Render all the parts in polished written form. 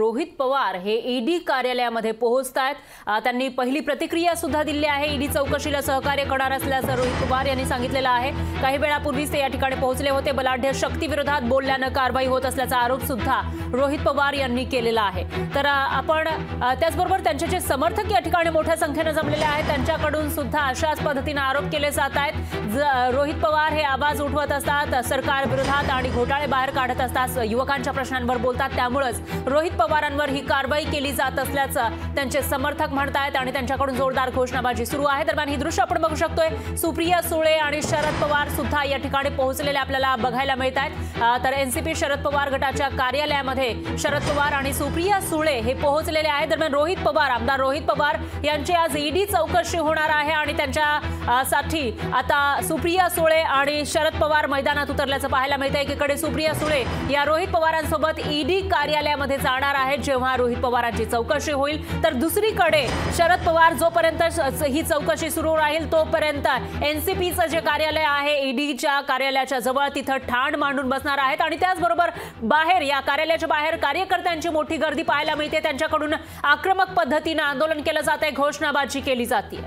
रोहित पवार हे ईडी कार्यालयामध्ये पोहोचतायत। त्यांनी पहिली प्रतिक्रिया सुद्धा दिली आहे। ईडी चौकशीला सहकार्य करणार असल्याचं रोहित पवार यांनी सांगितलेलं आहे। काही वेळापूर्वीच ते या ठिकाणी पोहोचले होते। बलाढ्य शक्तीविरोधात बोलल्यानं कारवाई होत असल्याचा आरोप सुद्धा रोहित पवार यांनी केलेला आहे। तर आपण त्याचबरोबर त्यांचे जे समर्थक या ठिकाणी मोठ्या संख्येने जमलेले आहेत त्यांच्याकडून सुद्धा अशाच पद्धतीने आरोप केले जात आहेत। रोहित पवार हे आवाज उठवत असतात, सरकार विरोधात आणि घोटाळे बाहेर काढत असतात, युवकांच्या प्रश्नांवर बोलतात, त्यामुळेच रोहित पवारांवर ही कारवाई केली जात असल्याचं त्यांचे समर्थक म्हणतात आणि त्यांच्याकडून जोरदार घोषणाबाजी सुरू आहे। दरम्यान ही दृश्य आपण बघू शकतोय, सुप्रिया सुळे आणि शरद पवार सुद्धा या ठिकाणी पोहोचलेले आपल्याला बघायला मिळत आहेत। तर एनसीपी शरद पवार गटाच्या कार्यालयामध्ये शरद पवार आणि सुप्रिया सुळे हे पोहोचलेले आहेत। दरम्यान रोहित पवार, आमदार रोहित पवार यांची आज ईडी चौकशी होणार आहे आणि त्यांच्यासाठी आता सुप्रिया सुळे आणि शरद पवार मैदानात उतरल्याचं पाहायला मिळतंय। एकीकडे सुप्रिया सुळे या रोहित पवारांसोबत ईडी कार्यालयामध्ये जाणार आहेत जेव्हा रोहित पवारांची चौकशी होईल, तर दुसरीकडे शरद पवार जोपर्यंत ही चौकशी सुरू राहील तोपर्यंत एनसीपीचं जे कार्यालय आहे ईडीच्या कार्यालयाच्या जवळ तिथं ठाण मांडून बसणार आहेत आणि त्याचबरोबर बाहेर या कार्यालयाच्या बाहेर कार्यकर्त्यांची मोठी गर्दी पाहायला मिळते। त्यांच्याकडून आक्रमक पद्धतीने आंदोलन केलं जातंय, घोषणाबाजी केली जाते।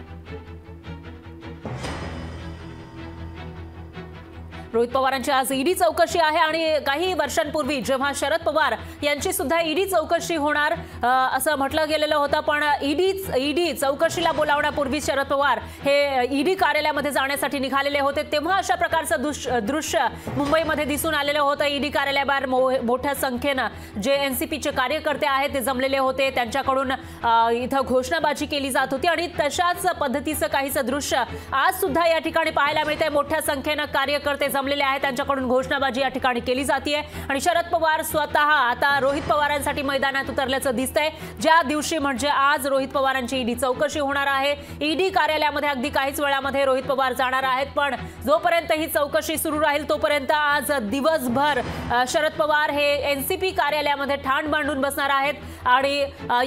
रोहित पवारांची आज ईडी चौकशी आहे आणि काही वर्षांपूर्वी जेव्हा शरद पवार यांची सुद्धा ईडी चौकशी होणार असं म्हटलं गेलेलं होतं, पण ईडी चौकशीला बोलावण्यापूर्वी शरद पवार हे ईडी कार्यालयामध्ये जाण्यासाठी निघालेले होते, तेव्हा अशा प्रकारचं दृश्य मुंबईमध्ये दिसून आलेलं होतं। ईडी कार्यालयाबाहेर मोठ्या संख्येनं जे एनसीपीचे कार्यकर्ते आहेत ते जमलेले होते, त्यांच्याकडून इथं घोषणाबाजी केली जात होती आणि तशाच पद्धतीचं काहीसं दृश्य आज सुद्धा या ठिकाणी पाहायला मिळतंय। मोठ्या संख्येनं कार्यकर्ते जमलेले आहेत, त्यांच्याकडून घोषणाबाजी या ठिकाणी केली जाते आणि शरद पवार स्वतः आता रोहित पवारांसाठी मैदानात उतरल्याचं दिसतंय। ज्या दिवशी म्हणजे आज रोहित पवारांची ईडी चौकशी होणार आहे, ईडी कार्यालयामध्ये अगदी काहीच वेळामध्ये रोहित पवार जाणार आहेत, पण जोपर्यंत ही चौकशी सुरू राहील तोपर्यंत आज दिवसभर शरद पवार हे एनसीपी कार्यालयामध्ये ठाण मांडून बसणार आहेत आणि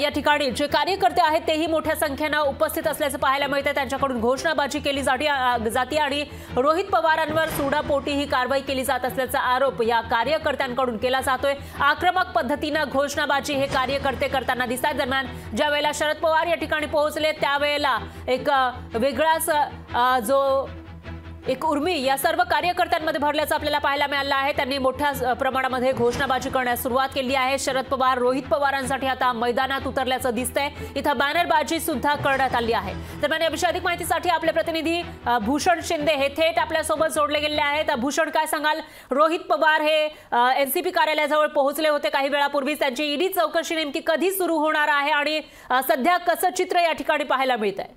या ठिकाणी जे कार्यकर्ते आहेत तेही मोठ्या संख्येनं उपस्थित असल्याचं पाहायला मिळतं। त्यांच्याकडून घोषणाबाजी केली जाते आणि रोहित पवारांवर सुडापोटी ही कारवाई केली जात असल्याचा आरोप या कार्यकर्त्यांकडून केला जातोय। आक्रमक पद्धतीने घोषणाबाजी हे कार्यकर्ते करताना दिसतात। दरम्यान ज्या वेळेला शरद पवार या ठिकाणी पोहोचले त्यावेळेला एक वेगळाच एक उर्मी या सर्व कार्यकर्त्यांमध्ये भरल्याचं आपल्याला पाहायला मिळालं आहे। त्यांनी मोठ्या प्रमाणामध्ये घोषणाबाजी करण्यास सुरुवात केली आहे। शरद पवार रोहित पवारांसाठी आता मैदानात उतरल्याचं दिसतंय, इथं बॅनरबाजी सुद्धा करण्यात आली आहे। दरम्यान याविषयी अधिक माहितीसाठी आपले प्रतिनिधी भूषण शिंदे हे थेट आपल्या सोबत जोडले गेले आहेत। भूषण, काय सांगाल, रोहित पवार हे एनसीपी कार्यालयाजवळ पोहोचले होते काही वेळापूर्वी, त्यांची ईडी चौकशी नेमकी कधी सुरू होणार आहे आणि सध्या कसं चित्र या ठिकाणी पाहायला मिळतंय?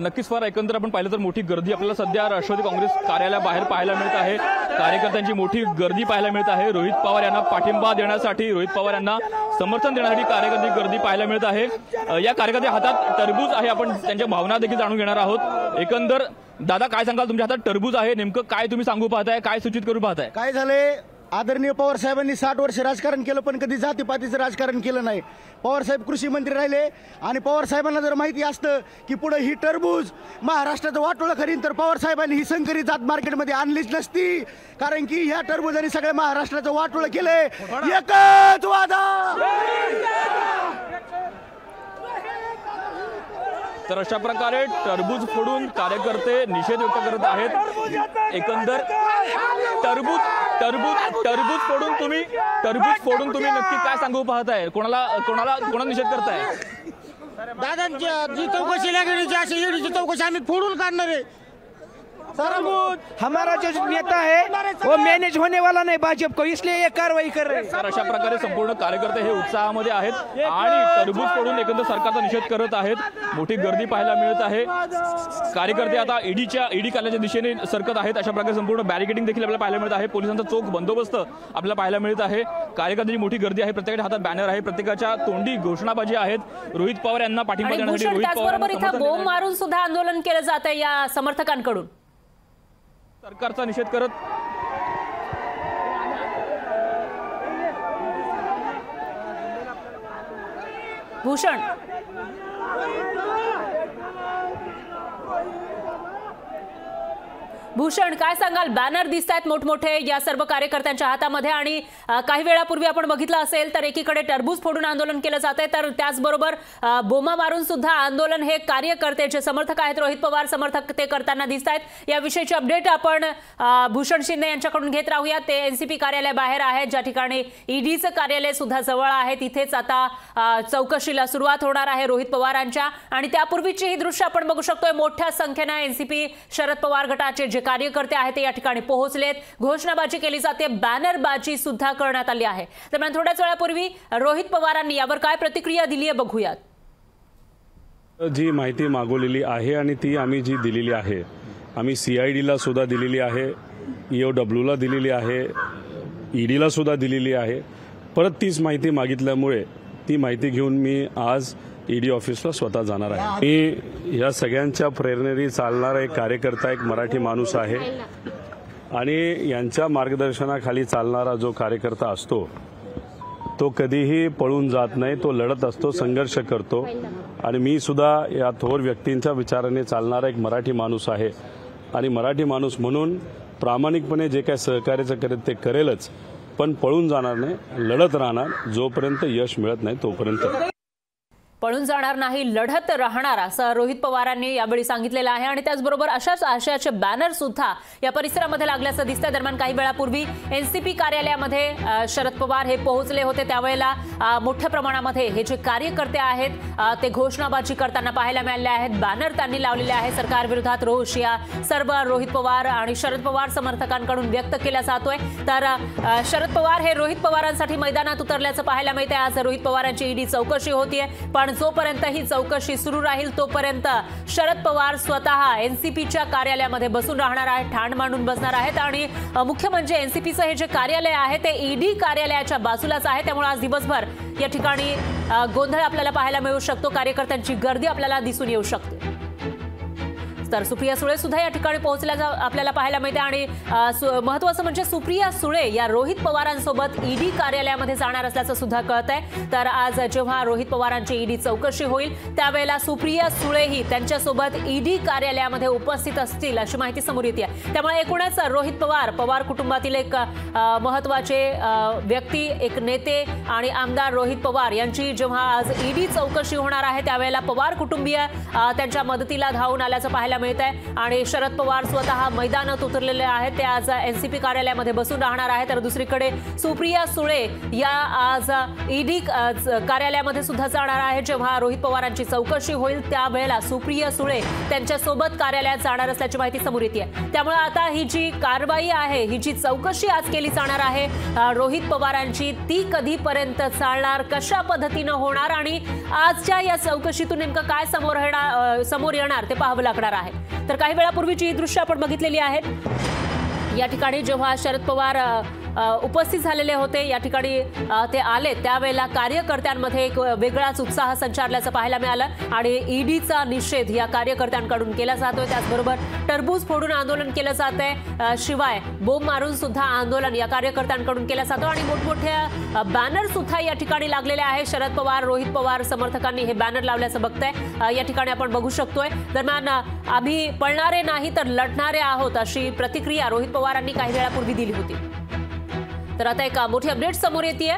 नक्कीच फार एकंदर आपण पाहिलं तर मोठी गर्दी आपल्याला सध्या राष्ट्रवादी काँग्रेस कार्यालयाबाहेर पाहायला मिळत आहे। कार्यकर्त्यांची मोठी गर्दी पाहायला मिळत आहे। रोहित पवार यांना पाठिंबा देण्यासाठी, रोहित पवार यांना समर्थन देण्यासाठी कार्यकर्त्यांची गर्दी पाहायला मिळत आहे। या कार्यकर्त्या हातात टरबूज आहे, आपण त्यांच्या भावना देखील जाणून घेणार आहोत। एकंदर दादा, काय सांगाल, तुमच्या हातात टरबूज आहे, नेमकं काय तुम्ही सांगू पाहताय, काय सूचित करू पाहताय? काय झालंय, आदरणीय पवार साहेबांनी 60 वर्ष राजकारण केलं पण कधी जातीपातीचं राजकारण केलं नाही। पवार साहेब कृषी मंत्री राहिले आणि पवार साहेबांना जर माहिती असतं की पुढे ही टरबूज महाराष्ट्राचं वाटोळं करीन तर पवार साहेबांनी ही संकरित जात मार्केटमध्ये आणलीच नसती, कारण की ह्या टरबूजांनी सगळ्या महाराष्ट्राचं वाटोळं केलंय। एकच वादा। तर अशा प्रकारे टरबूज फोडून कार्यकर्ते निषेध व्यक्त करत आहेत। एकंदर टरबूज फोडून तुम्ही नक्की काय सांगू पाहताय, कोणाला निषेध करताय? दादांची जी चौकशी लागली अशी ईडीची चौकशी आम्ही फोडून काढणार आहे। हमारा जो नेता है वो मैनेज होने वाला नहीं भाजपा को, इसलिए ये कार्रवाई कर रहे हैं। तर अशा प्रकारे संपूर्ण कार्यकर्ते हे उत्साहामध्ये आहेत आणि टरबूज फोडून एकंदर सरकारचा निषेध करत आहेत। मोठी गर्दी पाहायला मिळत आहे। कार्यकर्ते आता ईडी कार्यालयाच्या दिशेने सरकत आहेत। अशा प्रकारे संपूर्ण बॅरिकेडिंग देखील आपल्याला पाहायला मिळत आहे। पोलिसांचा चोख बंदोबस्त आपल्याला पाहायला मिळत आहे। कार्यकर्त्यांची मोठी गर्दी आहे, प्रत्येकाच्या हातात बॅनर आहे, प्रत्येकाच्या तोंडी घोषणाबाजी आहेत। रोहित पवार यांना पाठिंबा देण्यासाठी रोहित पवार इथं बोंब मारून सुद्धा आंदोलन केलं जात आहे या समर्थकांकडून, सरकारचा निषेध करत। भूषण, भूषण, काय सांगाल? बॅनर दिसत आहेत मोठमोठे या सर्व कार्यकर्त्यांच्या हातामध्ये आणि काही वेळापूर्वी आपण बघितलं असेल तर एकीकडे टरबूज फोडून आंदोलन केलं जात आहे, तर त्याचबरोबर बोमा मारून सुद्धा आंदोलन हे कार्यकर्ते जे समर्थक आहेत रोहित पवार समर्थक ते करताना दिसत आहेत। याविषयीची अपडेट आपण भूषण शिंदे यांच्याकडून घेत राहूया। ते एनसीपी कार्यालय बाहेर आहेत, ज्या ठिकाणी ईडीचं कार्यालय सुद्धा जवळ आहे, तिथेच आता चौकशीला सुरुवात होणार आहे रोहित पवारांच्या। आणि त्यापूर्वीची ही दृश्य आपण बघू शकतोय, मोठ्या संख्येने एनसीपी शरद पवार गटाचे जे कार्यकर्ते आहेत ते या ठिकाणी पोहोचलेत, घोषणाबाजी केली जाते, बॅनरबाजी सुद्धा करण्यात आली आहे। दरम्यान थोड्याच वेळापूर्वी रोहित पवारांनी यावर काय प्रतिक्रिया दिली आहे बघूयात। जी माहिती मागवलेली आहे आणि ती आम्ही जी दिलेली आहे, आम्ही CIDला सुद्धा दिलेली आहे, EOWला दिलेली आहे, ईडीला सुद्धा दिलेली आहे। परत तीच माहिती मागितल्यामुळे ती माहिती घेऊन मी आज ईडी ऑफिसला स्वतः जाणार आहे। मी या सगळ्यांच्या प्रेरणेने चालणारा एक कार्यकर्ता, एक मराठी माणूस आहे आणि यांच्या मार्गदर्शनाखाली चालणारा जो कार्यकर्ता असतो तो कधीही पळून जात नाही, तो लढत असतो, संघर्ष करतो। आणि मी सुद्धा या थोर व्यक्तींच्या विचाराने चालणारा एक मराठी माणूस आहे आणि मराठी माणूस म्हणून प्रामाणिकपणे जे काय सहकार्याचं करेल ते करेलच, पण पळून जाणार नाही, लढत राहणार जोपर्यंत यश मिळत नाही तोपर्यंत। पळून जाणार नाही, लढत राहणार असं रोहित पवारांनी यावेळी सांगितलेलं आहे। आणि त्याचबरोबर अशाच आशयाचे बॅनर सुद्धा या परिसरामध्ये लागल्याचं दिसतंय। दरम्यान काही वेळापूर्वी एनसीपी कार्यालयामध्ये शरद पवार हे पोहोचले होते, त्यावेळेला मोठ्या प्रमाणामध्ये हे जे कार्यकर्ते आहेत ते घोषणाबाजी करताना पाहायला मिळाले आहेत, बॅनर त्यांनी लावलेले आहे। सरकारविरोधात रोष या सर्व रोहित पवार आणि शरद पवार समर्थकांकडून व्यक्त केला जातोय। तर शरद पवार हे रोहित पवारांसाठी मैदानात उतरल्याचं पाहायला मिळतंय। आज रोहित पवारांची ईडी चौकशी होतीये, पण जोपर्यंत ही चौकशी सुरू राहील तोपर्यंत शरद पवार स्वतः एनसीपीच्या कार्यालयामध्ये बसून राहणार आहेत, ठाण मांडून बसणार आहेत। आणि मुख्य म्हणजे एनसीपीचं हे जे कार्यालय आहे ते ईडी कार्यालयाच्या बाजूलाच आहे, त्यामुळे आज दिवसभर या ठिकाणी गोंधळ आपल्याला पाहायला मिळू शकतो, कार्यकर्त्यांची गर्दी आपल्याला दिसून येऊ शकते। तर सुप्रिया सुळे सुद्धा या ठिकाणी पोहोचल्याचं आपल्याला पाहायला मिळते आणि महत्त्वाचं म्हणजे सुप्रिया सुळे या रोहित पवारांसोबत ईडी कार्यालयामध्ये जाणार असल्याचं सुद्धा कळतंय। तर आज जेव्हा रोहित पवारांची ईडी चौकशी होईल त्यावेळेला सुप्रिया सुळेही त्यांच्यासोबत ईडी कार्यालयामध्ये उपस्थित असतील अशी माहिती समोर येते। त्यामुळे एकूणच रोहित पवार कुटुंबातील एक महत्त्वाचे व्यक्ती, एक नेते आणि आमदार रोहित पवार यांची जेव्हा आज ईडी चौकशी होणार आहे त्यावेळेला पवार कुटुंबीय त्यांच्या मदतीला धावून आल्याचं पाहायला मिळत आहे। आणि शरद पवार स्वतः मैदानात उतरलेले आहेत, ते आज एनसीपी कार्यालयामध्ये बसून राहणार आहे। तर दुसरीकडे सुप्रिया सुळे या आज ईडी कार्यालयामध्ये सुद्धा जाणार आहे। जेव्हा रोहित पवारांची चौकशी होईल त्यावेळेला सुप्रिया सुळे त्यांच्यासोबत कार्यालयात जाणार असल्याची माहिती समोर येते। त्यामुळे आता ही जी कारवाई आहे, ही जी चौकशी आज केली जाणार आहे रोहित पवारांची, ती कधीपर्यंत चालणार, कशा पद्धतीनं होणार आणि आजच्या या चौकशीतून नेमकं काय समोर येणार ते पाहावं लागणार आहे। तर काही वेळापूर्वीची ही दृश्य आपण बघितलेली आहेत। या ठिकाणी जेव्हा शरद पवार उपस्थित झालेले होते, या ठिकाणी ते आले त्यावेळेला कार्यकर्त्यांमध्ये एक वेगळाच उत्साह संचारल्याचं पाहायला मिळालं आणि ईडीचा निषेध या कार्यकर्त्यांकडून केला जातोय। त्याचबरोबर टरबूज फोडून आंदोलन केलं जातंय, शिवाय बोंब मारून सुद्धा आंदोलन या कार्यकर्त्यांकडून केलं जातं आणि मोठमोठ्या बॅनर सुद्धा या ठिकाणी लागलेले आहे। शरद पवार, रोहित पवार समर्थकांनी हे बॅनर लावल्याचं बघतंय, या ठिकाणी आपण बघू शकतोय। दरम्यान आम्ही पळणारे नाही तर लढणारे आहोत अशी प्रतिक्रिया रोहित पवारांनी काही वेळापूर्वी दिली होती। तर आता एक मोठी अपडेट समोर येते।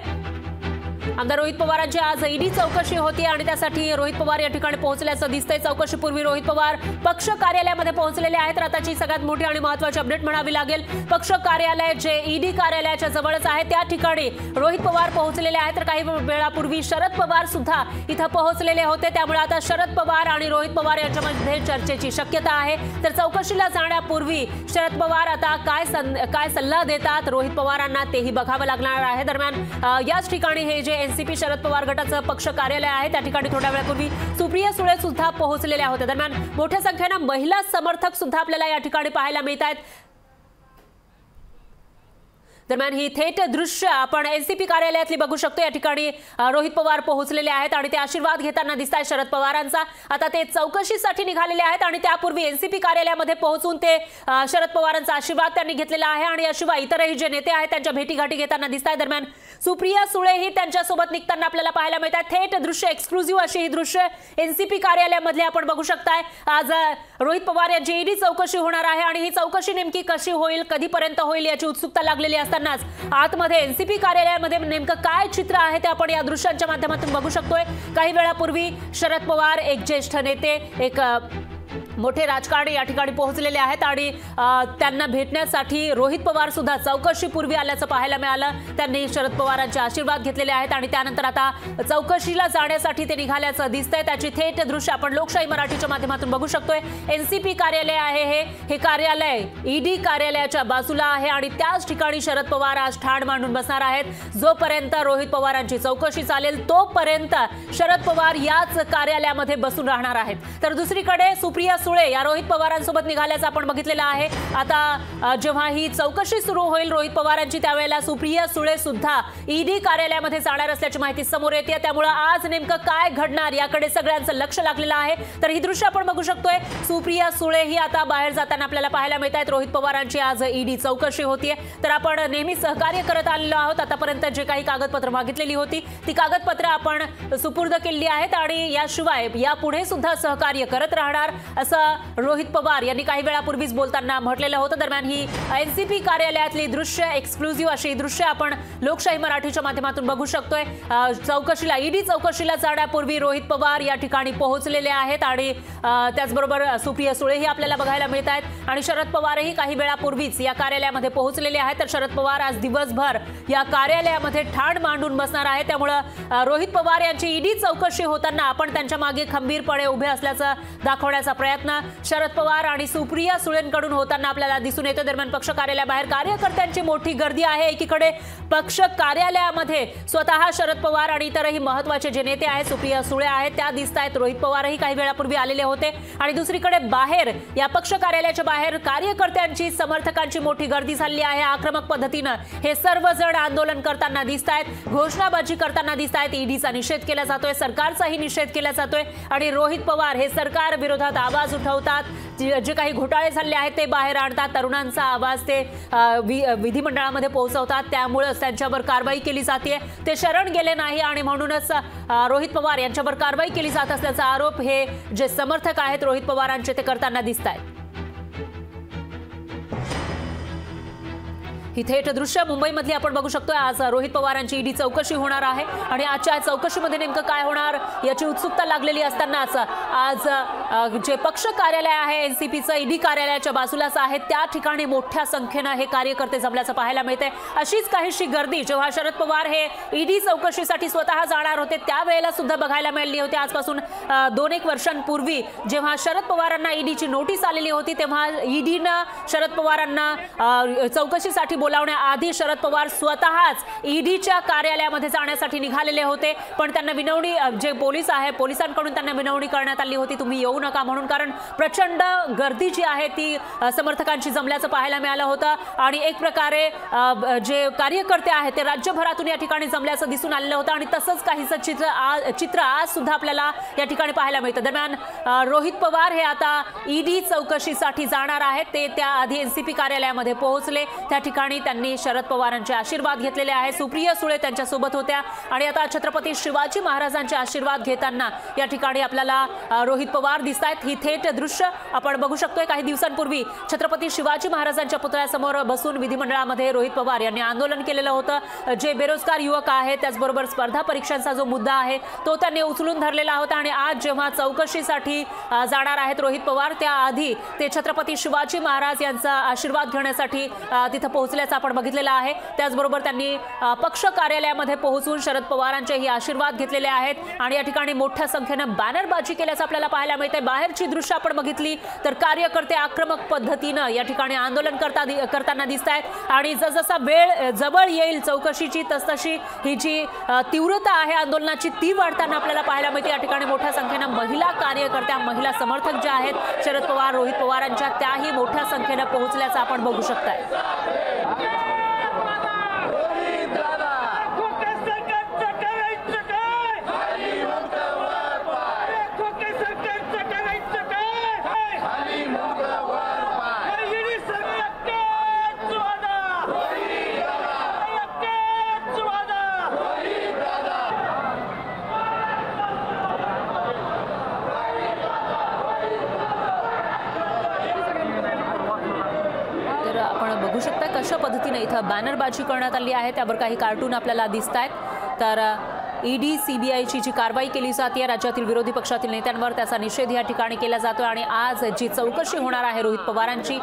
आमदार रोहित पवारांची आज ईडी चौकशी होती आणि त्यासाठी रोहित पवार या ठिकाणी पोहोचल्याचं दिसतंय। चौकशीपूर्वी रोहित पवार पक्ष कार्यालयामध्ये पोहोचलेले आहेत। तर आताची सगळ्यात मोठी आणि महत्त्वाची अपडेट म्हणावी लागेल, पक्ष कार्यालय जे ईडी कार्यालयाच्या जवळच आहे त्या ठिकाणी रोहित पवार पोहोचलेले आहेत। तर काही वेळापूर्वी शरद पवार सुद्धा इथं पोहोचलेले होते, त्यामुळे आता शरद पवार आणि रोहित पवार यांच्यामध्ये चर्चेची शक्यता आहे। तर चौकशीला जाण्यापूर्वी शरद पवार आता काय सल्ला देतात रोहित पवारांना तेही बघावं लागणार आहे। दरम्यान याच ठिकाणी हे जे एनसीपी शरद पवार गटाचं पक्ष कार्यालय आहे त्या ठिकाणी थोड्या वेळापूर्वी सुप्रिया सुळे सुद्धा पोहोचलेल्या होत्या। दरम्यान मोठ्या संख्येनं महिला समर्थक सुद्धा आपल्याला या ठिकाणी पाहायला मिळत आहेत। दरम्यान ही थेट दृश्य आपण एनसीपी कार्यालयातली बघू शकतो। या ठिकाणी रोहित पवार पोहोचलेले आहेत आणि ते आशीर्वाद घेताना दिसताय शरद पवारांचा। आता ते चौकशीसाठी निघालेले आहेत आणि त्यापूर्वी एनसीपी कार्यालयामध्ये पोहोचून ते शरद पवारांचा आशीर्वाद त्यांनी घेतलेला आहे आणि याशिवाय इतरही जे नेते आहेत त्यांच्या भेटीगाठी घेताना दिसताय। दरम्यान सुप्रिया सुळेही त्यांच्यासोबत निघताना आपल्याला पाहायला मिळतात। थेट दृश्य एक्सक्लुझिव्ह अशी ही दृश्य एनसीपी कार्यालयामधले आपण बघू शकताय। आज रोहित पवार यांची ईडी चौकशी होणार आहे आणि ही चौकशी नेमकी कशी होईल, कधीपर्यंत होईल याची उत्सुकता लागलेली असतानाच आतमध्ये एनसीपी कार्यालयामध्ये नेमकं काय चित्र आहे ते आपण या दृश्यांच्या माध्यमातून बघू शकतोय। काही वेळापूर्वी शरद पवार, एक ज्येष्ठ नेते, एक मोठे राजकारणी या ठिकाणी पोहोचलेले आहेत आणि त्यांना भेटण्यासाठी रोहित पवार सुद्धा चौकशीपूर्वी आल्याचं पाहायला मिळालं। त्यांनी शरद पवारांचे आशीर्वाद घेतलेले आहेत आणि त्यानंतर आता चौकशीला जाण्यासाठी ते निघाल्याचं दिसतंय। त्याची थेट दृश्य आपण लोकशाही मराठीच्या माध्यमातून बघू शकतोय। एनसीपी कार्यालय आहे हे कार्यालय ईडी कार्यालयाच्या बाजूला आहे आणि त्याच ठिकाणी शरद पवार आज ठाण मांडून बसणार आहेत। जोपर्यंत रोहित पवारांची चौकशी चालेल तोपर्यंत शरद पवार याच कार्यालयामध्ये बसून राहणार आहेत। तर दुसरीकडे सुप्रिया सुळे या रोहित पवारांसोबत निघाल्याचं आपण बघितलेलं आहे। आता जेव्हा ही चौकशी सुरू होईल रोहित पवारांची त्यावेळेला सुप्रिया सुळे सुद्धा ईडी कार्यालयामध्ये जाणार असल्याची माहिती समोर येते। त्यामुळे आज नेमकं काय घडणार याकडे सगळ्यांचं लक्ष लागलेलं आहे। तर ही दृश्य आपण बघू शकतोय। सुप्रिया सुळे ही आता बाहेर जाताना आपल्याला पाहायला मिळत आहेत। रोहित पवारांची आज ईडी चौकशी होतीये। तर आपण नेहमी सहकार्य करत आलेलो आहोत। आतापर्यंत जे काही कागदपत्र मागितलेली होती ती कागदपत्र आपण सुपूर्द केली आहेत आणि याशिवाय यापुढे सुद्धा सहकार्य करत राहणार असं रोहित पवार यांनी काही वेळापूर्वीच बोलताना म्हटलेलं होतं। दरम्यान ही एनसीपी कार्यालयातली दृश्य एक्सक्लुझिव्ह अशी दृश्य आपण लोकशाही मराठीच्या माध्यमातून बघू शकतोय। चौकशीला ईडी चौकशीला जाण्यापूर्वी रोहित पवार या ठिकाणी पोहोचलेले आहेत आणि त्याचबरोबर सुप्रिया सुळेही आपल्याला बघायला मिळत आहेत आणि शरद पवारही काही वेळापूर्वीच या कार्यालयामध्ये पोहोचलेले आहेत। तर शरद पवार आज दिवसभर या कार्यालयामध्ये ठाण मांडून बसणार आहे। त्यामुळे रोहित पवार यांची ईडी चौकशी होताना आपण त्यांच्या मागे खंबीरपणे उभे असल्याचं दाखवण्याचा प्रयत्न शरद पवार आणि सुप्रिया सुळेंकडून होताना आपल्याला दिसून येतो। दरम्यान पक्ष कार्यालयाबाहेर कार्यकर्त्यांची मोठी गर्दी आहे। एकीकडे पक्ष कार्यालयामध्ये स्वतः शरद पवार आणि इतरही महत्त्वाचे जे नेते आहेत, सुप्रिया सुळे आहेत, त्या दिसत आहेत। रोहित पवारही काही वेळापूर्वी आलेले होते आणि दुसरीकडे बाहेर या पक्ष कार्यालयाच्या बाहेर कार्यकर्त्यांची, समर्थकांची मोठी गर्दी झाली आहे। आक्रमक पद्धतीनं हे सर्वजण आंदोलन करताना दिसत आहेत, घोषणाबाजी करताना दिसत आहेत। ईडीचा निषेध केला जातोय, सरकारचाही निषेध केला जातोय आणि रोहित पवार हे सरकार विरोधात आवाज उठवतात। जे काही घोटाळे झाले आहेत ते बाहेर आणतात, तरुणांचा आवाज ते विधिमंडळामध्ये पोहोचवतात। त्यामुळेच त्यांच्यावर कारवाई केली जाते। ते शरण गेले नाही आणि म्हणूनच रोहित पवार यांच्यावर कारवाई केली जात असल्याचा आरोप हे जे समर्थक आहेत रोहित पवारांचे ते करताना दिसत आहेत। ही थेट दृश्य मुंबईमधली आपण बघू शकतो। आज रोहित पवारांची ईडी चौकशी होणार आहे आणि आजच्या चौकशीमध्ये नेमकं काय होणार याची उत्सुकता लागलेली असतानाच आज जे पक्ष कार्यालय आहे एनसीपीचं ईडी कार्यालयाच्या बाजूलाच आहे, त्या ठिकाणी मोठ्या संख्येनं हे कार्यकर्ते जमल्याचं पाहायला मिळते। अशीच काहीशी गर्दी जेव्हा शरद पवार हे ईडी चौकशीसाठी स्वतः जाणार होते त्यावेळेला सुद्धा बघायला मिळाली होती। आजपासून 2-1 वर्षांपूर्वी जेव्हा शरद पवारांना ईडीची नोटीस आलेली होती तेव्हा ईडीनं शरद पवारांना चौकशीसाठी बोलावण्याआधी शरद पवार स्वतःच ईडीच्या कार्यालयामध्ये जाण्यासाठी निघालेले होते, पण त्यांना विनवणी, जे पोलीस आहे पोलिसांकडून त्यांना विनवणी करण्यात आली होती तुम्ही येऊ नका म्हणून, कारण प्रचंड गर्दी जी आहे ती समर्थकांची जमल्याचं पाहायला मिळालं होतं आणि एक प्रकारे जे कार्यकर्ते आहेत ते राज्यभरातून या ठिकाणी जमल्याचं दिसून आलेलं होतं आणि तसंच काहीचं चित्र आज सुद्धा आपल्याला या ठिकाणी पाहायला मिळतं। दरम्यान रोहित पवार हे आता ईडी चौकशीसाठी जाणार आहेत। ते त्याआधी एनसीपी कार्यालयामध्ये पोहोचले, त्या ठिकाणी त्यांनी शरद पवारांचे आशीर्वाद घेतलेले आहे। सुप्रिया सुळे त्यांच्यासोबत होत्या आणि आता छत्रपती शिवाजी महाराजांचे आशीर्वाद घेताना या ठिकाणी आपल्याला रोहित पवार दिसत आहेत। ही थेट दृश्य आपण बघू शकतोय। काही दिवसांपूर्वी छत्रपती शिवाजी महाराजांच्या पुतळ्यासमोर बसून विधिमंडळामध्ये रोहित पवार यांनी आंदोलन केलेलं होतं। जे बेरोजगार युवक आहेत त्याचबरोबर स्पर्धा परीक्षांचा जो मुद्दा आहे तो त्यांनी उचलून धरलेला होता आणि आज जेव्हा चौकशीसाठी जाणार आहेत रोहित पवार त्याआधी ते छत्रपती शिवाजी महाराज यांचा आशीर्वाद घेण्यासाठी तिथं पोहोचल्याचं आपण बघितलेलं आहे। त्याचबरोबर त्यांनी पक्ष कार्यालयामध्ये पोहोचून शरद पवारांचेही आशीर्वाद घेतलेले आहेत आणि या ठिकाणी मोठ्या संख्येनं बॅनरबाजी केल्याचं आपल्याला पाहायला मिळतंय। बाहेरची दृश्य आपण बघितली तर कार्यकर्ते आक्रमक पद्धतीनं या ठिकाणी आंदोलन करताना दिसत आहेत आणि जसजसा वेळ जवळ येईल चौकशीची तसतशी ही जी तीव्रता आहे आंदोलनाची ती वाढताना आपल्याला पाहायला मिळते। या ठिकाणी मोठ्या संख्येनं महिला कार्यकर्त्या, महिला समर्थक ज्या आहेत शरद पवार रोहित पवारांच्या, त्याही मोठ्या संख्येनं पोहोचल्याचं आपण बघू शकताय। पद्धतीने इथं बॅनरबाजी करण्यात आली आहे, त्यावर काही कार्टून आपल्याला दिसत आहेत। तर ईडी सीबीआयची जी कारवाई केली जाते राज्यातील विरोधी पक्षातील नेत्यांवर, त्याचा निषेध या ठिकाणी केला जातो आणि आज जी चौकशी होणार आहे रोहित पवारांची,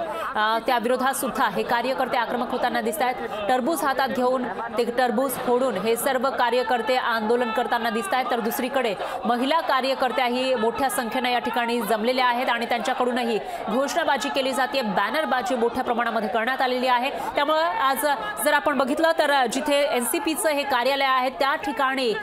त्या विरोधात सुद्धा हे कार्यकर्ते आक्रमक होताना दिसत आहेत। टरबूज हातात घेऊन ते टरबूज फोडून हे सर्व कार्यकर्ते आंदोलन करताना दिसत आहेत। तर दुसरीकडे महिला कार्यकर्त्याही मोठ्या संख्येने या ठिकाणी जमलेल्या आहेत आणि त्यांच्याकडूनही घोषणाबाजी केली जाते, बॅनरबाजी मोठ्या प्रमाणामध्ये करण्यात आलेली आहे। त्यामुळे आज जर आपण बघितलं तर जिथे एनसीपीचं हे कार्यालय आहे त्या ठिकाणी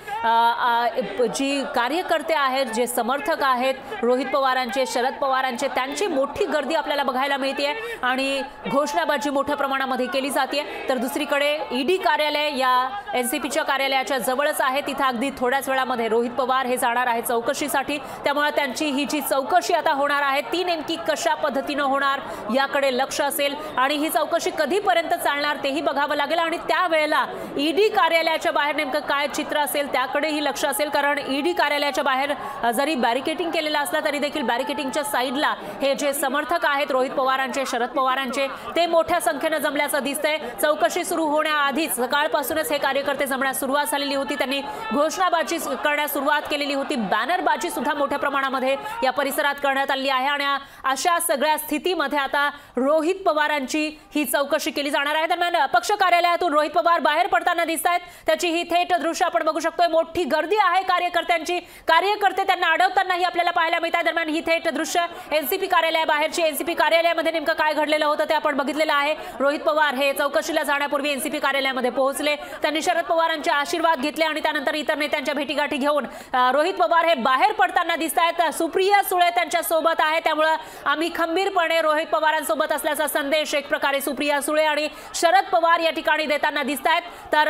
जी कार्यकर्ते आहेत, जे समर्थक आहेत रोहित पवारांचे, शरद पवारांचे, त्यांची मोठी गर्दी आपल्याला बघायला मिळते आणि घोषणाबाजी मोठ्या प्रमाणामध्ये केली जाते। तर दुसरीकडे ईडी कार्यालय या एनसीपीच्या कार्यालयाच्या जवळच आहे, तिथे अगदी थोड्याच वेळामध्ये रोहित पवार हे जाणार आहेत चौकशीसाठी। त्यामुळे त्यांची ही जी चौकशी आता होणार आहे ती नेमकी कशा पद्धतीने होणार याकडे लक्ष असेल आणि ही चौकशी कधीपर्यंत चालणार तेही बघावं लागेल आणि त्यावेळेला ईडी कार्यालयाच्या बाहेर नेमकं काय चित्र असेल त्याकडेही लक्ष असेल। कारण ईडी कार्यालयाच्या बाहेर जरी बॅरिकेटिंग केलेलं असलं तरी देखील बॅरिकेटिंगच्या साईडला हे जे समर्थक आहेत रोहित पवारांचे, शरद पवारांचे, ते मोठ्या संख्येने जमल्याचं दिसतंय। चौकशी सुरू होण्याआधीच सकाळपासूनच हे कार्यकर्ते जमण्यास सुरुवात झालेली होती, त्यांनी घोषणाबाजी करण्यास सुरुवात केलेली होती, बॅनरबाजी सुद्धा मोठ्या प्रमाणामध्ये या परिसरात करण्यात आली आहे आणि अशा सगळ्या स्थितीमध्ये आता रोहित पवारांची ही चौकशी केली जाणार आहे। दरम्यान पक्ष कार्यालयातून रोहित पवार बाहेर पडताना दिसत आहेत, त्याची ही थेट दृश्य आपण बघू शकतो। मोठी गर्दी आहे कार्यकर्त्यांची, कार्यकर्ते त्यांना अडवतानाही आपल्याला पाहायला मिळतात। दरम्यान ही थेट दृश्य एनसीपी कार्यालयाबाहेरची, एनसीपी कार्यालयामध्ये नेमकं काय घडलेलं होतं ते आपण बघितलेलं आहे। रोहित पवार हे चौकशीला जाण्यापूर्वी एनसीपी कार्यालयामध्ये पोहोचले, त्यांनी शरद पवारांचे आशीर्वाद घेतले आणि त्यानंतर इतर नेत्यांच्या भेटीगाठी घेऊन रोहित पवार हे बाहेर पडताना दिसत आहेत। सुप्रिया सुळे त्यांच्या सोबत आहे, त्यामुळे आम्ही खंबीरपणे रोहित पवारांसोबत असल्याचा संदेश एक प्रकारे सुप्रिया सुळे आणि शरद पवार या ठिकाणी देताना दिसत आहेत। तर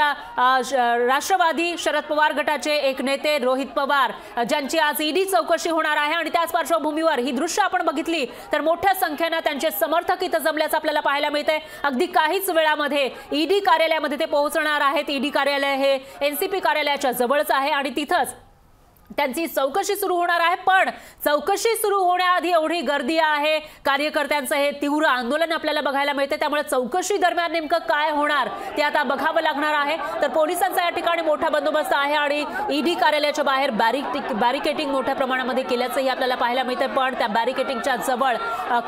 राष्ट्रवादी शरद पवार गटाचे एक नेते रोहित पवार ज्यांची आज ईडी चौकशी होणार आहे आणि त्याच पार्श्वभूमीवर ही दृश्य आपण बघितली तर मोठ्या संख्येने त्यांचे समर्थक इथं जमल्याचं आपल्याला पाहायला मिळतंय। अगदी काहीच वेळामध्ये ईडी कार्यालयामध्ये ते पोहोचणार आहेत। ईडी कार्यालय हे एनसीपी कार्यालयाच्या जवळच आहे आणि तिथंच त्यांची चौकशी सुरू होणार आहे। पण चौकशी सुरू होण्याआधी एवढी गर्दी आहे, कार्यकर्त्यांचं हे तीव्र आंदोलन आपल्याला बघायला मिळते, त्यामुळे चौकशी दरम्यान नेमकं काय होणार ते आता बघावं लागणार आहे। तर पोलिसांचा या ठिकाणी मोठा बंदोबस्त आहे आणि ईडी कार्यालयाच्या बाहेर बॅरिकेटिंग मोठ्या प्रमाणामध्ये केल्याचंही आपल्याला पाहायला मिळते। पण त्या बॅरिकेटिंगच्या जवळ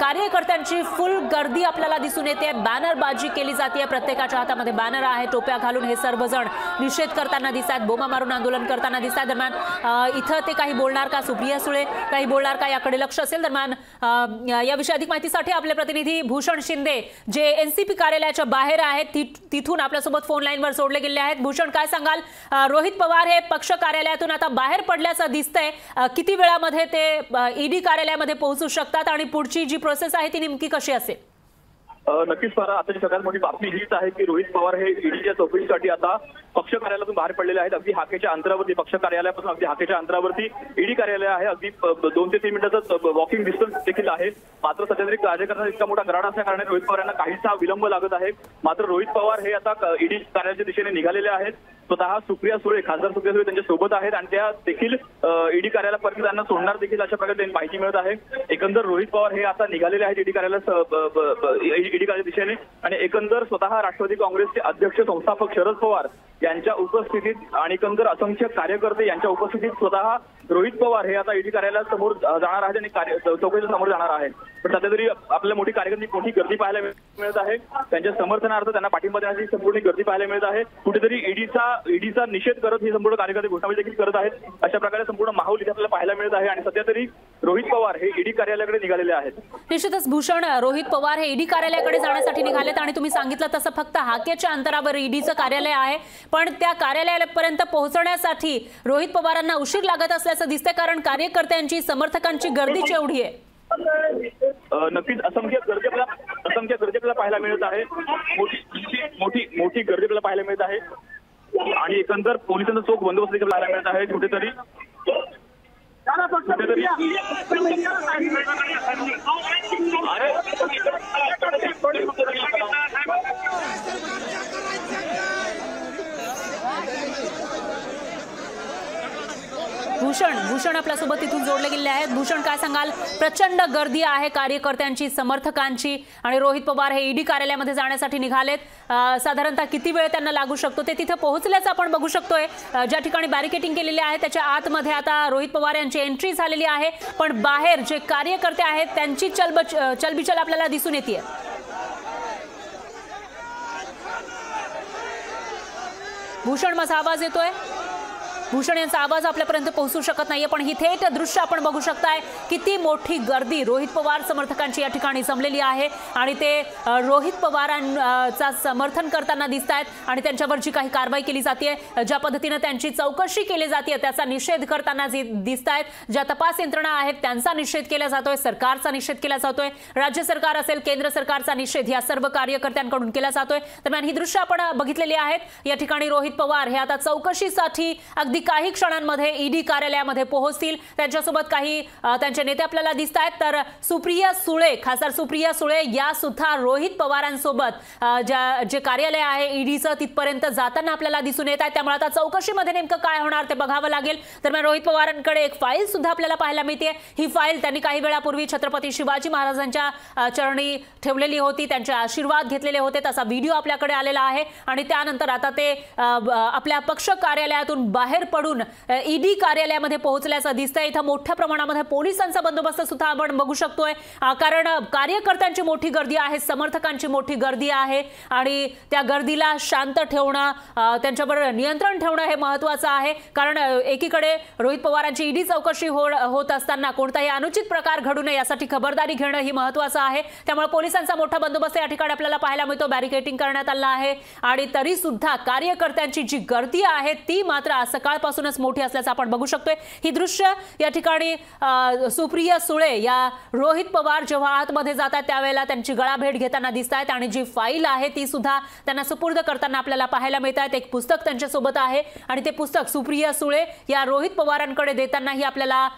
कार्यकर्त्यांची फुल गर्दी आपल्याला दिसून येते, बॅनरबाजी केली जाते, प्रत्येकाच्या हातामध्ये बॅनर आहे, टोप्या घालून हे सर्वजण निषेध करताना दिसतात, बोमा मारून आंदोलन करताना दिसतात। दरम्यान इथं ते काही बोलणार का, सुप्रिया सुळे काही बोलणार का याकडे लक्ष असेल। दरम्यान याविषयी अधिक माहितीसाठी आपले प्रतिनिधी भूषण शिंदे जे एनसीपी कार्यालयाच्या बाहेर आहेत तिथून आपल्यासोबत फोन लाईनवर जोडले गेले आहेत। भूषण, काय सांगाल, रोहित पवार हे पक्ष कार्यालयातून आता बाहेर पडल्याचं दिसतंय, किती वेळामध्ये ते ईडी कार्यालयामध्ये पोहोचू शकतात आणि पुढची जी प्रोसेस आहे ती नेमकी कशी असेल? नक्कीच फार आताची सगळ्यात मोठी बातमी हीच आहे की रोहित पवार हे ईडीच्या चौकशीसाठी आता पक्ष कार्यालयातून बाहेर पडलेले आहेत। अगदी हाकेच्या अंतरावरती, पक्ष कार्यालयापासून अगदी हाकेच्या अंतरावरती ईडी कार्यालय आहे, अगदी 2 ते 3 मिनिटाचं वॉकिंग डिस्टन्स देखील आहे। मात्र सध्या तरी कार्यकर्त्यांचा इतका मोठा गराडा असल्या कारणाने रोहित पवार यांना काहीसा विलंब लागत आहे। मात्र रोहित पवार हे आता ईडी कार्यालयाच्या दिशेने निघालेले आहेत। स्वतः सुप्रिया सुळे, खासदार सुप्रिया सुळे त्यांच्या सोबत आहेत आणि त्या देखील ईडी कार्यालयापर्यंत त्यांना सोडणार देखील अशा प्रकारे माहिती मिळत आहे। एकंदर रोहित पवार हे आता निघालेले आहेत ईडी कार्यालय दिशेने आणि एकंदर स्वतः राष्ट्रवादी काँग्रेसचे अध्यक्ष संस्थापक शरद पवार यांच्या उपस्थितीत आणि एकंदर असंख्य कार्यकर्ते यांच्या उपस्थितीत स्वतः रोहित पवार हे आता ईडी कार्यालयासमोर जाणार आहेत आणि चौकशीच्या समोर जाणार आहेत। पण सध्या तरी आपल्याला मोठी गर्दी पाहायला मिळत आहे, त्यांच्या समर्थनार्थ त्यांना पाठिंबा देण्याची संपूर्ण गर्दी पाहायला मिळत आहे। कुठेतरी ईडीचा निषेध करत ही संपूर्ण कार्यकर्ते घोषणाबाजी देखील करत आहेत, अशा प्रकारे संपूर्ण माहोल इथे आपल्याला पाहायला मिळत आहे आणि सध्या तरी रोहित पवार हे ईडी कार्यालयाकडे निघालेले आहेत। निश्चितच भूषण, रोहित पवार हे ईडी कार्यालयाकडे जाण्यासाठी निघालेत आणि तुम्ही सांगितलं तसं फक्त हाकेच्या अंतरावर ईडीचं कार्यालय आहे, पण त्या कार्यालयापर्यंत पोहोचण्यासाठी रोहित पवारांना उशीर लागत असल्याचं दिसतंय, कारण कार्यकर्त्यांची, समर्थकांची गर्दीच एवढी आहे। नक्कीच असंख्य गर्दी आपल्याला पाहायला मिळत आहे, मोठी गर्दी आपल्याला पाहायला मिळत आहे आणि एकंदर पोलिसांचा चोख बंदोबस्त देखील पाहायला मिळत आहे। कुठेतरी भूषण आपल्यासोबत तिथून जोडले गेले आहेत. भूषण, काय सांगाल? प्रचंड गर्दी आहे कार्यकर्त्यांची, समर्थकांची, आणि रोहित पवार हे ईडी कार्यालयामध्ये जाण्यासाठी निघालेत. साधारणतः किती वेळ त्यांना लागू शकतो ते तिथे पोहोचल्याचं आपण बघू शकतोय. ज्या ठिकाणी बॅरिकेटिंग केलेली आहे त्याच्या आतमध्ये आता रोहित पवार यांची एंट्री झालेली आहे, पण बाहेर जे कार्यकर्ते आहेत त्यांची चलबिचल आपल्याला दिसून येते. भूषण, माझा आवाज येतोय? भूषण यांचा आवाज आपल्यापर्यंत पोहोचू शकत नाहीये, पण ही थेट दृश्य आपण बघू शकताय. किती मोठी गर्दी रोहित पवार समर्थकांची या ठिकाणी जमलेली आहे आणि ते रोहित पवारांचा समर्थन करताना दिसत आहेत आणि त्यांच्यावर जी काही कारवाई केली जाते, ज्या पद्धतीने त्यांची चौकशी केली जाते त्याचा निषेध करताना दिसत आहेत. ज्या तपास यंत्रणा आहेत त्यांचा निषेध केला जातोय, सरकारचा निषेध केला जातोय, राज्य सरकार असेल केंद्र सरकारचा निषेध या सर्व कार्यकर्त्यांकडून केला जातोय. दरम्यान ही दृश्य आपण बघितलेली आहेत. या ठिकाणी रोहित पवार हे आता चौकशीसाठी अगदी काही क्षणांमध्ये ईडी कार्यालयामध्ये पोहोचतील. त्यांच्यासोबत काही त्यांचे नेते आपल्याला दिसत आहेत. तर सुप्रिया सुळे, खासदार सुप्रिया सुळे या सुद्धा रोहित पवारांसोबत जे कार्यालय आहे ईडीचं तिथपर्यंत जाताना आपल्याला दिसून येत आहे. त्यामुळे आता चौकशीमध्ये नेमकं काय होणार ते बघावं लागेल. दरम्यान रोहित पवारांकडे एक फाईल सुद्धा आपल्याला पाहायला मिळते. ही फाईल त्यांनी काही वेळापूर्वी छत्रपती शिवाजी महाराजांच्या चरणी ठेवलेली होती, त्यांचे आशीर्वाद घेतलेले होते, त्याचा व्हिडिओ आपल्याकडे आलेला आहे. आणि त्यानंतर आता ते आपल्या पक्ष कार्यालयातून बाहेर पडून ईडी कार्यालयामध्ये पोहोचल्याचं दिसतंय. इथं मोठ्या प्रमाणामध्ये पोलिसांचा बंदोबस्त सुद्धा आपण बघू शकतोय, कारण कार्यकर्त्यांची मोठी गर्दी आहे, समर्थकांची मोठी गर्दी आहे आणि त्या गर्दीला शांत ठेवणं, त्यांच्यावर नियंत्रण ठेवणं हे महत्त्वाचं आहे. कारण एकीकडे रोहित पवारांची ईडी चौकशी होत असताना कोणताही अनुचित प्रकार घडू नये यासाठी खबरदारी घेणं ही महत्त्वाचं आहे. त्यामुळे पोलिसांचा मोठा बंदोबस्त या ठिकाणी आपल्याला पाहायला मिळतो. बॅरिकेटिंग करण्यात आलं आहे आणि तरी सुद्धा कार्यकर्त्यांची जी गर्दी आहे ती मात्र सकाळपासूनच मोठी असल्याचं आपण बघू शकतोय. ही दृश्य या ठिकाणी सुप्रिया सुळे या रोहित पवार जेव्हा आतमध्ये जातात त्यावेळेला त्यांची गळाभेट घेताना दिसत आहेत आणि जी फाईल आहे ती सुद्धा त्यांना सुपूर्द करताना आपल्याला पाहायला मिळत आहे. एक पुस्तक त्यांच्यासोबत आहे आणि ते पुस्तक सुप्रिया सुळे या रोहित पवारांकडे देतानाही आपल्याला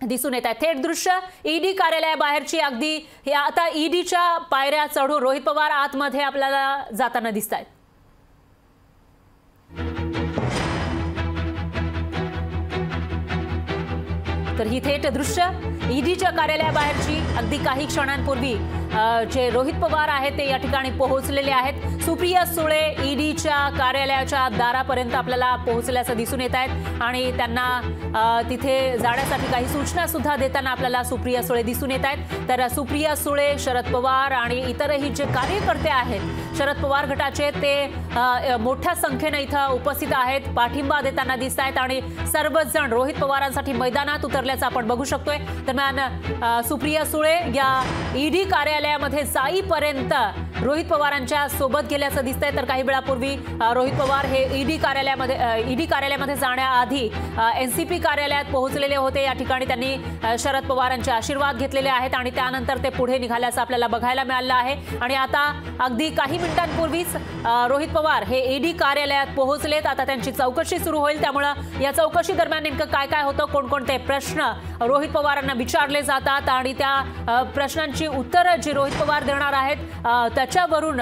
दिसून येत आहे. थेट दृश्य ईडी कार्यालयाबाहेरची, अगदी आता ईडीच्या पायऱ्या चढून रोहित पवार आतमध्ये आपल्याला जाताना दिसत आहेत. तर ही थेट दृश्य ईडीच्या कार्यालयाबाहेरची, अगदी काही क्षणांपूर्वी जे रोहित पवार आहेत ते या ठिकाणी पोहोचलेले आहेत. सुप्रिया सुळे ईडीच्या कार्यालयाच्या दारापर्यंत आपल्याला पोहोचल्याचं दिसून येत आहेत आणि त्यांना तिथे जाण्यासाठी काही सूचना सुद्धा देताना आपल्याला सुप्रिया सुळे दिसून येत आहेत. तर सुप्रिया सुळे, शरद पवार आणि इतरही जे कार्यकर्ते आहेत शरद पवार गटाचे ते मोठ्या संख्येने इथं उपस्थित आहेत, पाठिंबा देताना दिसत आहेत आणि सर्वच जण रोहित पवारांसाठी मैदानात उतरल्याचं आपण बघू शकतोय. दरम्यान सुप्रिया सुळे या ईडी कार्यालयामध्ये जाईपर्यंत रोहित पवारांच्या सोबत गेल्याचं दिसतंय. तर काही वेळापूर्वी रोहित पवार हे ईडी कार्यालयामध्ये जाण्याआधी एनसीपी कार्यालयात पोहोचलेले होते. या ठिकाणी त्यांनी शरद पवारांचे आशीर्वाद घेतलेले आहेत आणि त्यानंतर ते पुढे निघाल्याचं आपल्याला बघायला मिळालं आहे. आणि आता अगदी काही मिनिटांपूर्वीच रोहित पवार हे ईडी कार्यालयात पोहोचलेत. आता त्यांची चौकशी सुरू होईल. त्यामुळे या चौकशी दरम्यान नेमकं काय काय होतं, कोणकोणते प्रश्न रोहित पवारांना विचारले जातात आणि त्या प्रश्नांची उत्तरं जी रोहित पवार देणार आहेत त्याच्यावरून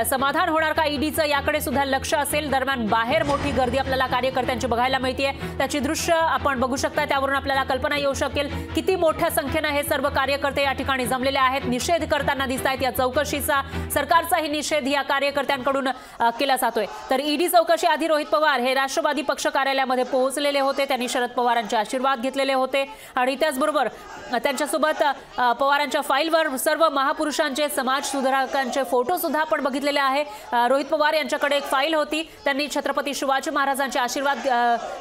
समाधान होणार का ईडीचं, याकडे सुद्धा लक्ष असेल. दरम्यान बाहेर मोठी गर्दी आपल्याला कार्यकर्त्यांची बघायला मिळते. त्याची दृश्य आपण बघू शकता. त्यावरून आपल्याला कल्पना येऊ शकेल किती मोठ्या संख्येने हे सर्व कार्यकर्ते या ठिकाणी जमलेले आहेत, निषेध करताना दिसत आहेत या चौकशीचा. सरकारचाही निषेध या कार्यकर्त्यांकडून केला जातोय. तर ईडी चौकशी आधी रोहित पवार हे राष्ट्रवादी पक्ष कार्यालयामध्ये पोहोचलेले होते. त्यांनी शरद पवारांचे आशीर्वाद घेतलेले होते आणि त्याचबरोबर त्यांच्यासोबत पवारांच्या फाईलवर सर्व महापुरुषांचे, समाज सुधारकांचे फोटो सुद्धा आपण बघितलेले आहे. रोहित पवार यांच्याकडे एक फाईल होती. त्यांनी छत्रपती शिवाजी महाराजांचे आशीर्वाद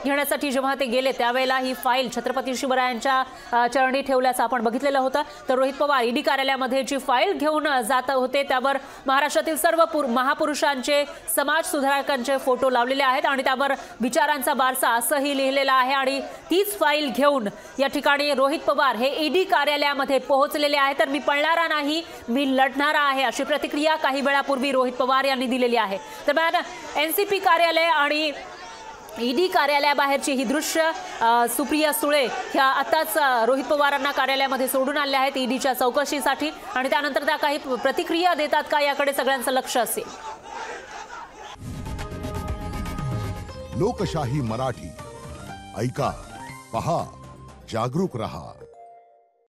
घेण्यासाठी जेव्हा ते गेले त्यावेळेला ही फाईल छत्रपती शिवरायांच्या चरणी ठेवल्याचं आपण बघितलेलं होतं. तर रोहित पवार ईडी कार्यालयामध्ये जी फाईल घेऊन जात होते त्यावर महाराष्ट्रातील सर्व महापुरुषांचे, समाज सुधारकांचे फोटो लावलेले आहेत आणि त्यावर विचारांचा वारसा असंही लिहिलेलं आहे. आणि तीच फाईल घेऊन या ठिकाणी रोहित पवार हे ईडी कार्यालयामध्ये पोहोचलेले आहेत. तर मी पळणारा नाही, मी लढणारा आहे, अशी प्रतिक्रिया काही वेळापूर्वी रोहित पवार यांनी दिलेली आहे. दरम्यान एनसीपी कार्यालय आणि ईडी कार्यालयाबाहेरची ही दृश्य सुप्रिया सुळे ह्या आताच रोहित पवारांना कार्यालयामध्ये सोडून आले आहेत ईडीच्या चौकशीसाठी आणि त्यानंतर त्या काही प्रतिक्रिया देतात का याकडे सगळ्यांचं लक्ष असेल. लोकशाही मराठी ऐका, पहा, जागरूक रहा.